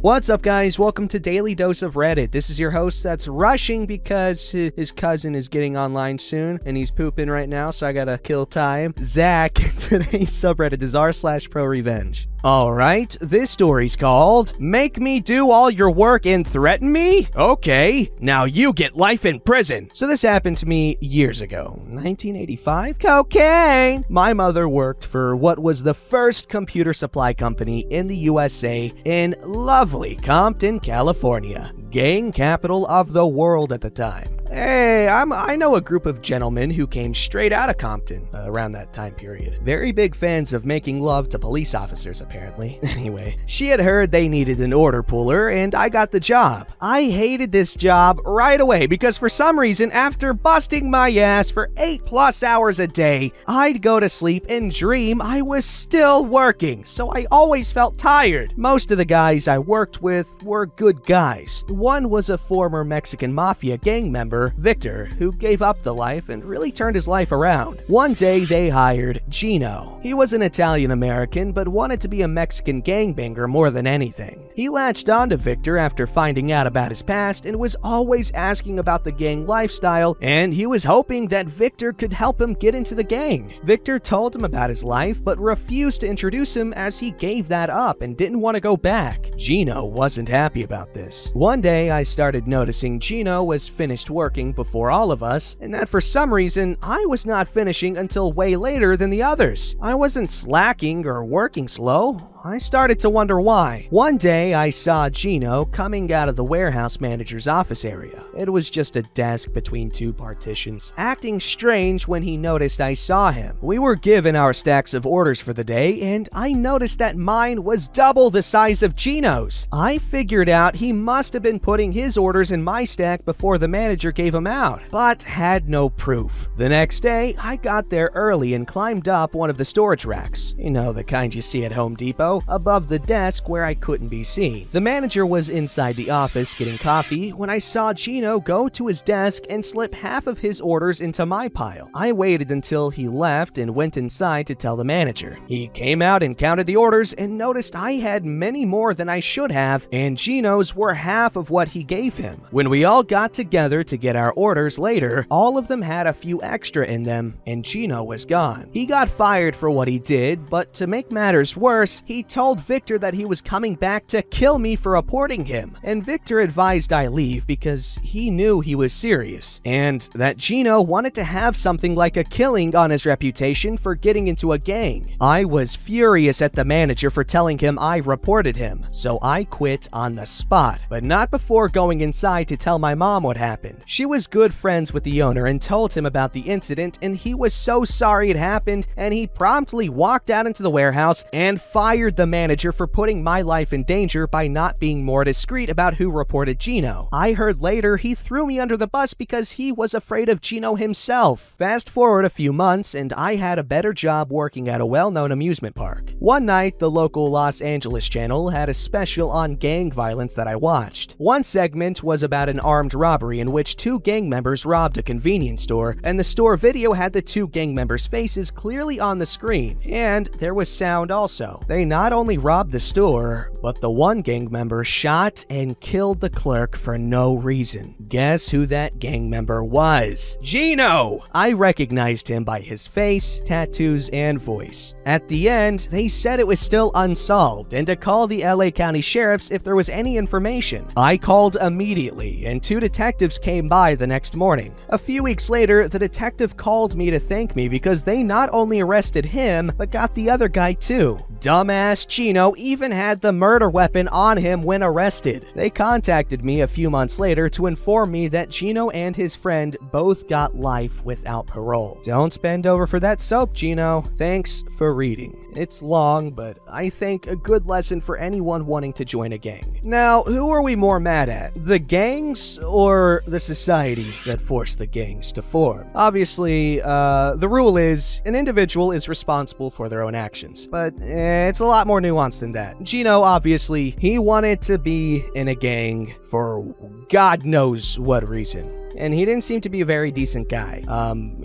What's up, guys? Welcome to Daily Dose of Reddit. This is your host that's rushing because his cousin is getting online soon and he's pooping right now, so I gotta kill time. Zach. Today's subreddit is r/ProRevenge. Alright, this story's called Make Me Do All Your Work and Threaten Me? Okay, now you get life in prison. So this happened to me years ago. 1985? Cocaine! My mother worked for what was the first computer supply company in the USA in lovely Compton, California. Gang capital of the world at the time. Hey, I know a group of gentlemen who came straight out of Compton around that time period. Very big fans of making love to police officers, apparently. Anyway, she had heard they needed an order puller, and I got the job. I hated this job right away because for some reason, after busting my ass for 8+ hours a day, I'd go to sleep and dream I was still working, so I always felt tired. Most of the guys I worked with were good guys. One was a former Mexican mafia gang member, Victor, who gave up the life and really turned his life around. One day they hired Gino. He was an Italian-American but wanted to be a Mexican gangbanger more than anything. He latched onto Victor after finding out about his past and was always asking about the gang lifestyle, and he was hoping that Victor could help him get into the gang. Victor told him about his life but refused to introduce him as he gave that up and didn't want to go back. Gino wasn't happy about this. One day I started noticing Gino was finished working before all of us, and that for some reason I was not finishing until way later than the others. I wasn't slacking or working slow. I started to wonder why. One day, I saw Gino coming out of the warehouse manager's office area. It was just a desk between two partitions, acting strange when he noticed I saw him. We were given our stacks of orders for the day, and I noticed that mine was double the size of Gino's. I figured out he must have been putting his orders in my stack before the manager gave them out, but had no proof. The next day, I got there early and climbed up one of the storage racks. You know, the kind you see at Home Depot, above the desk where I couldn't be seen. The manager was inside the office getting coffee when I saw Gino go to his desk and slip half of his orders into my pile. I waited until he left and went inside to tell the manager. He came out and counted the orders and noticed I had many more than I should have, and Gino's were half of what he gave him. When we all got together to get our orders later, all of them had a few extra in them, and Gino was gone. He got fired for what he did, but to make matters worse, he told Victor that he was coming back to kill me for reporting him, and Victor advised I leave because he knew he was serious, and that Gino wanted to have something like a killing on his reputation for getting into a gang. I was furious at the manager for telling him I reported him, so I quit on the spot, but not before going inside to tell my mom what happened. She was good friends with the owner and told him about the incident, and he was so sorry it happened, and he promptly walked out into the warehouse and fired the manager for putting my life in danger by not being more discreet about who reported Gino. I heard later he threw me under the bus because he was afraid of Gino himself. Fast forward a few months and I had a better job working at a well-known amusement park. One night, the local Los Angeles channel had a special on gang violence that I watched. One segment was about an armed robbery in which two gang members robbed a convenience store, and the store video had the two gang members' faces clearly on the screen, and there was sound also. They not only robbed the store, but the one gang member shot and killed the clerk for no reason. Guess who that gang member was? Gino! I recognized him by his face, tattoos, and voice. At the end, they said it was still unsolved and to call the LA County Sheriffs if there was any information. I called immediately, and two detectives came by the next morning. A few weeks later, the detective called me to thank me because they not only arrested him, but got the other guy too. Dumbass Gino even had the murder weapon on him when arrested. They contacted me a few months later to inform me that Gino and his friend both got life without parole. Don't bend over for that soap, Gino. Thanks for reading. It's long, but I think a good lesson for anyone wanting to join a gang. Now, who are we more mad at? The gangs or the society that forced the gangs to form? Obviously, the rule is an individual is responsible for their own actions, but it's a lot more nuanced than that. Gino, obviously, he wanted to be in a gang for God knows what reason. and he didn't seem to be a very decent guy.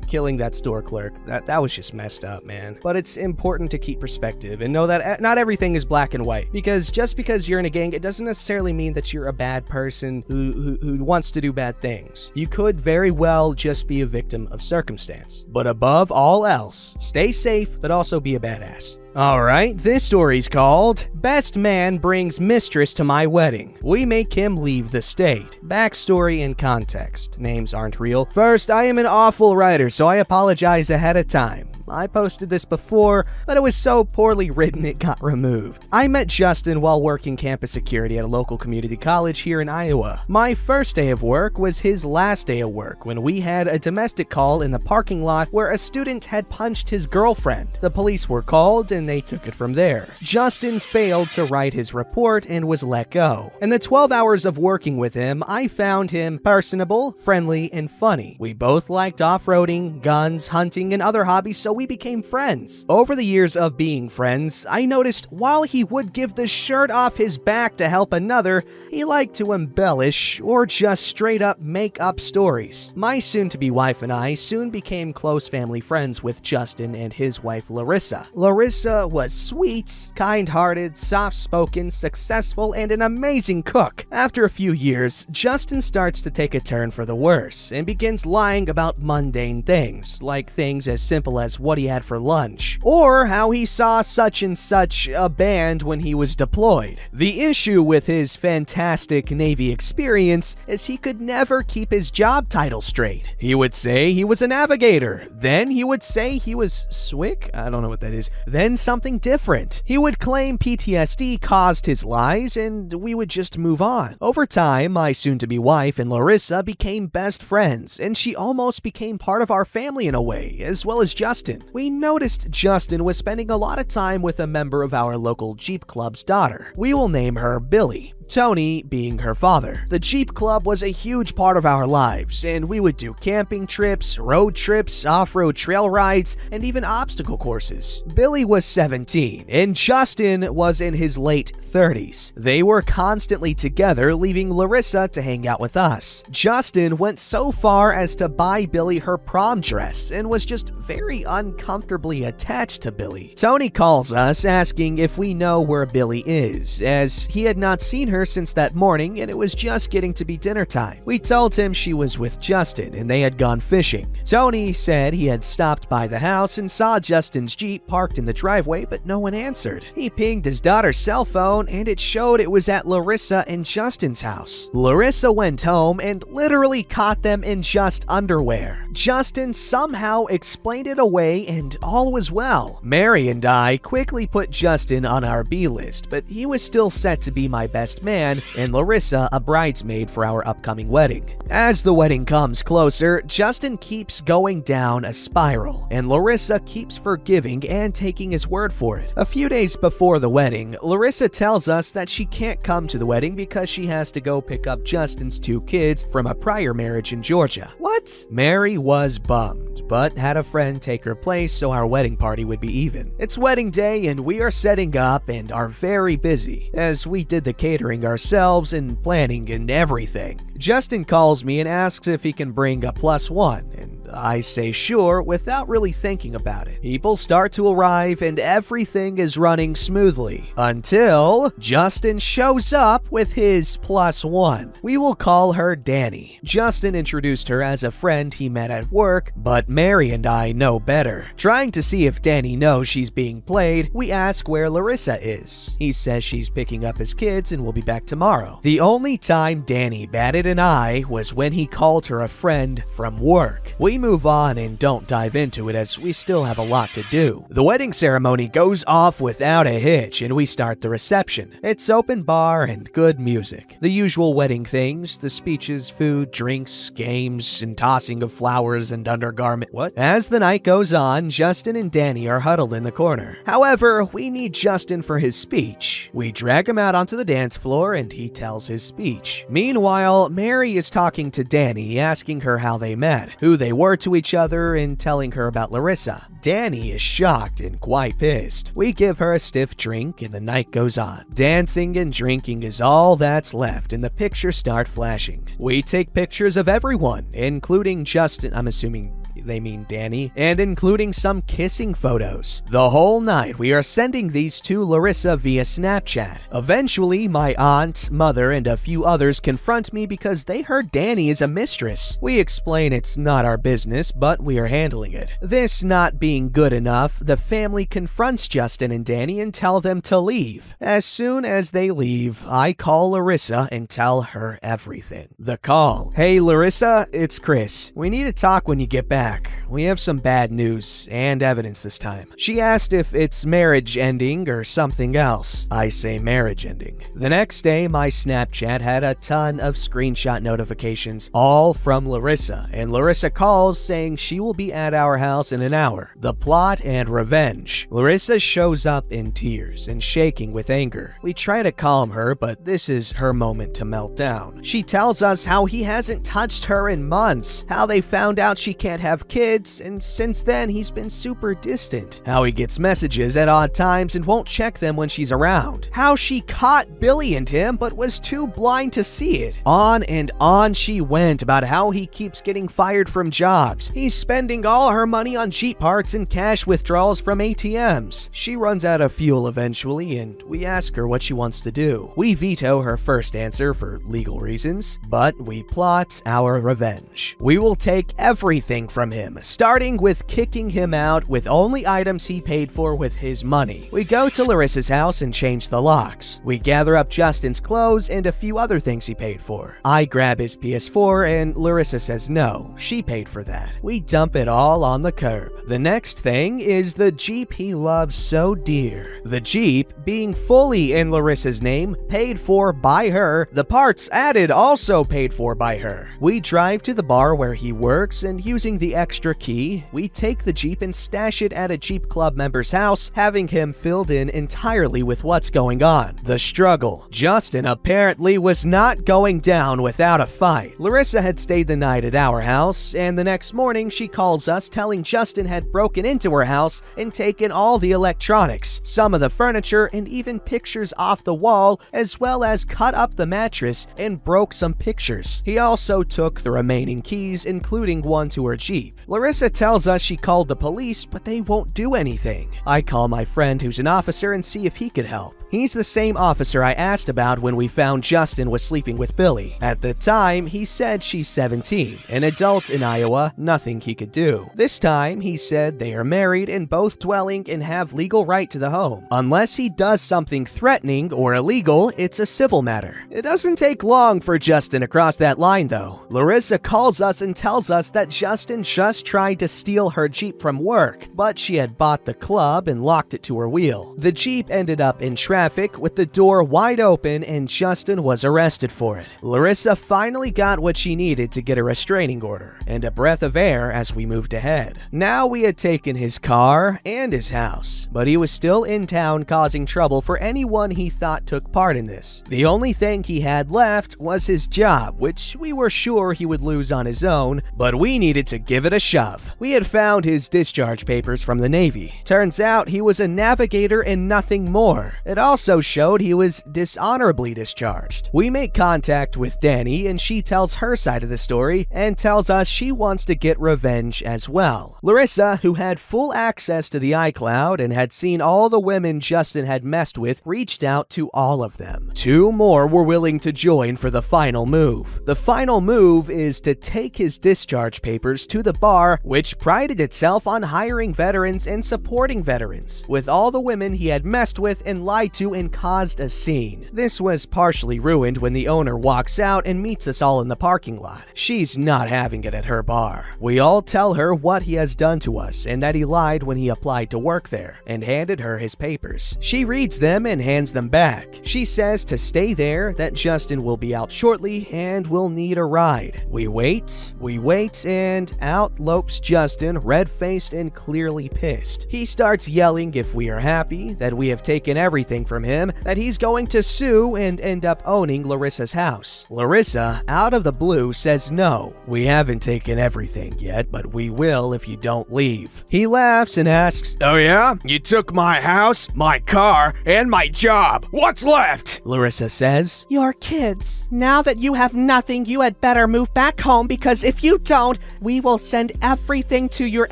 Killing that store clerk, that was just messed up, man. But it's important to keep perspective and know that not everything is black and white, because just because you're in a gang, it doesn't necessarily mean that you're a bad person who wants to do bad things. You could very well just be a victim of circumstance. But above all else, stay safe, but also be a badass. Alright, this story's called Best Man Brings Mistress to My Wedding. We make him leave the state. Backstory and context. Names aren't real. First, I am an awful writer, so I apologize ahead of time. I posted this before, but it was so poorly written it got removed. I met Justin while working campus security at a local community college here in Iowa. My first day of work was his last day of work when we had a domestic call in the parking lot where a student had punched his girlfriend. The police were called and they took it from there. Justin failed to write his report and was let go. In the 12 hours of working with him, I found him personable, friendly, and funny. We both liked off-roading, guns, hunting, and other hobbies, so we became friends. Over the years of being friends, I noticed while he would give the shirt off his back to help another, he liked to embellish or just straight up make up stories. My soon-to-be wife and I soon became close family friends with Justin and his wife Larissa. Larissa was sweet, kind-hearted, soft-spoken, successful, and an amazing cook. After a few years, Justin starts to take a turn for the worse and begins lying about mundane things, like things as simple as what he had for lunch, or how he saw such and such a band when he was deployed. The issue with his fantastic Navy experience is he could never keep his job title straight. He would say he was a navigator, then he would say he was SWIC? I don't know what that is. Then something different. He would claim PTSD caused his lies, and we would just move on. Over time, my soon-to-be wife and Larissa became best friends, and she almost became part of our family in a way, as well as Justin. We noticed Justin was spending a lot of time with a member of our local Jeep Club's daughter. We will name her Billy, Tony being her father. The Jeep Club was a huge part of our lives, and we would do camping trips, road trips, off-road trail rides, and even obstacle courses. Billy was 17, and Justin was in his late 30s. They were constantly together, leaving Larissa to hang out with us. Justin went so far as to buy Billy her prom dress and was just very uncomfortably attached to Billy. Tony calls us asking if we know where Billy is, as he had not seen her since that morning and it was just getting to be dinner time. We told him she was with Justin and they had gone fishing. Tony said he had stopped by the house and saw Justin's Jeep parked in the driveway, but no one answered. He pinged his daughter's cell phone and it showed it was at Larissa and Justin's house. Larissa went home and literally caught them in just underwear. Justin somehow explained it away and all was well. Mary and I quickly put Justin on our B list, but he was still set to be my best man and Larissa a bridesmaid for our upcoming wedding. As the wedding comes closer, Justin keeps going down a spiral, and Larissa keeps forgiving and taking his word for it. A few days before the wedding, Larissa tells us that she can't come to the wedding because she has to go pick up Justin's 2 kids from a prior marriage in Georgia. What? Mary was bummed, but had a friend take her place so our wedding party would be even. It's wedding day and we are setting up and are very busy, as we did the catering ourselves and planning and everything. Justin calls me and asks if he can bring a +1, and I say sure without really thinking about it. People start to arrive and everything is running smoothly until Justin shows up with his +1. We will call her Danny. Justin introduced her as a friend he met at work, but Mary and I know better. Trying to see if Danny knows she's being played, we ask where Larissa is. He says she's picking up his kids and will be back tomorrow. The only time Danny batted an eye was when he called her a friend from work. We move on and don't dive into it as we still have a lot to do. The wedding ceremony goes off without a hitch and we start the reception. It's open bar and good music. The usual wedding things, the speeches, food, drinks, games, and tossing of flowers and undergarment. What? As the night goes on, Justin and Danny are huddled in the corner. However, we need Justin for his speech. We drag him out onto the dance floor and he tells his speech. Meanwhile, Mary is talking to Danny, asking her how they met, who they were more to each other and telling her about Larissa. Danny is shocked and quite pissed. We give her a stiff drink and the night goes on. Dancing and drinking is all that's left and the pictures start flashing. We take pictures of everyone, including Justin, I'm assuming they mean Danny, and including some kissing photos. The whole night we are sending these to Larissa via Snapchat. Eventually, my aunt, mother, and a few others confront me because they heard Danny is a mistress. We explain it's not our business, but we are handling it. This not being good enough, the family confronts Justin and Danny and tell them to leave. As soon as they leave, I call Larissa and tell her everything. The call. Hey Larissa, it's Chris. We need to talk when you get back. We have some bad news and evidence this time. She asked if it's marriage ending or something else. I say marriage ending. The next day, my Snapchat had a ton of screenshot notifications, all from Larissa, and Larissa calls saying she will be at our house in an hour. The plot and revenge. Larissa shows up in tears and shaking with anger. We try to calm her, but this is her moment to melt down. She tells us how he hasn't touched her in months, how they found out she can't have kids, and since then he's been super distant. How he gets messages at odd times and won't check them when she's around. How she caught Billy and him but was too blind to see it. On and on she went about how he keeps getting fired from jobs. He's spending all her money on Jeep parts and cash withdrawals from ATMs. She runs out of fuel eventually and we ask her what she wants to do. We veto her first answer for legal reasons, but we plot our revenge. We will take everything from him, starting with kicking him out with only items he paid for with his money. We go to Larissa's house and change the locks. We gather up Justin's clothes and a few other things he paid for. I grab his PS4 and Larissa says no, she paid for that. We dump it all on the curb. The next thing is the Jeep he loves so dear. The Jeep, being fully in Larissa's name, paid for by her. The parts added also paid for by her. We drive to the bar where he works and using the extra key, we take the Jeep and stash it at a Jeep Club member's house, having him filled in entirely with what's going on. The struggle. Justin apparently was not going down without a fight. Larissa had stayed the night at our house, and the next morning she calls us telling Justin had broken into her house and taken all the electronics, some of the furniture, and even pictures off the wall, as well as cut up the mattress and broke some pictures. He also took the remaining keys, including one to her Jeep. Larissa tells us she called the police, but they won't do anything. I call my friend who's an officer and see if he could help. He's the same officer I asked about when we found Justin was sleeping with Billy. At the time, he said she's 17, an adult in Iowa, nothing he could do. This time, he said they are married and both dwelling and have legal right to the home. Unless he does something threatening or illegal, it's a civil matter. It doesn't take long for Justin to cross that line though. Larissa calls us and tells us that Justin just tried to steal her Jeep from work, but she had bought the club and locked it to her wheel. The Jeep ended up in traffic with the door wide open and Justin was arrested for it. Larissa finally got what she needed to get a restraining order and a breath of air as we moved ahead. Now we had taken his car and his house, but he was still in town causing trouble for anyone he thought took part in this. The only thing he had left was his job, which we were sure he would lose on his own, but we needed to give it a shove. We had found his discharge papers from the Navy. Turns out he was a navigator and nothing more. It also showed he was dishonorably discharged. We make contact with Danny and she tells her side of the story and tells us she wants to get revenge as well. Larissa, who had full access to the iCloud and had seen all the women Justin had messed with, reached out to all of them. 2 more were willing to join for the final move. The final move is to take his discharge papers to the bar, which prided itself on hiring veterans and supporting veterans, with all the women he had messed with and lied to and caused a scene. This was partially ruined when the owner walks out and meets us all in the parking lot. She's not having it at her bar. We all tell her what he has done to us and that he lied when he applied to work there and handed her his papers. She reads them and hands them back. She says to stay there, that Justin will be out shortly and will need a ride. We wait, and out lopes Justin, red-faced and clearly pissed. He starts yelling if we are happy, that we have taken everything from him that he's going to sue and end up owning Larissa's house. Larissa, out of the blue, says no. We haven't taken everything yet, but we will if you don't leave. He laughs and asks, Oh yeah? You took my house, my car, and my job. What's left? Larissa says, Your kids. Now that you have nothing, you had better move back home, because if you don't, we will send everything to your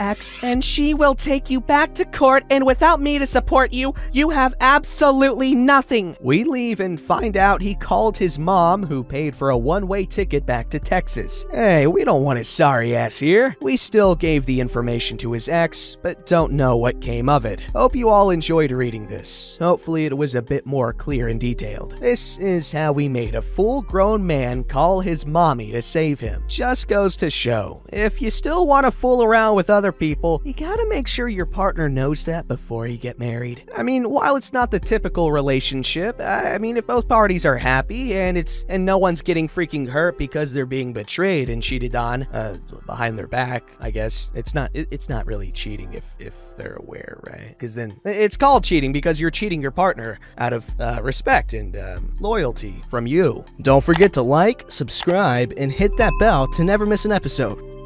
ex and she will take you back to court, and without me to support you, you have absolutely nothing. We leave and find out he called his mom, who paid for a one-way ticket back to Texas. Hey, we don't want his sorry ass here. We still gave the information to his ex, but don't know what came of it. Hope you all enjoyed reading this. Hopefully it was a bit more clear and detailed. This is how we made a full-grown man call his mommy to save him. Just goes to show, if you still want to fool around with other people, you gotta make sure your partner knows that before you get married. I mean, while it's not the typical relationship, if both parties are happy and no one's getting freaking hurt because they're being betrayed and cheated on behind their back, I guess it's not really cheating if they're aware, right? Because then it's called cheating because you're cheating your partner out of respect and loyalty from you. Don't forget to like, subscribe, and hit that bell to never miss an episode.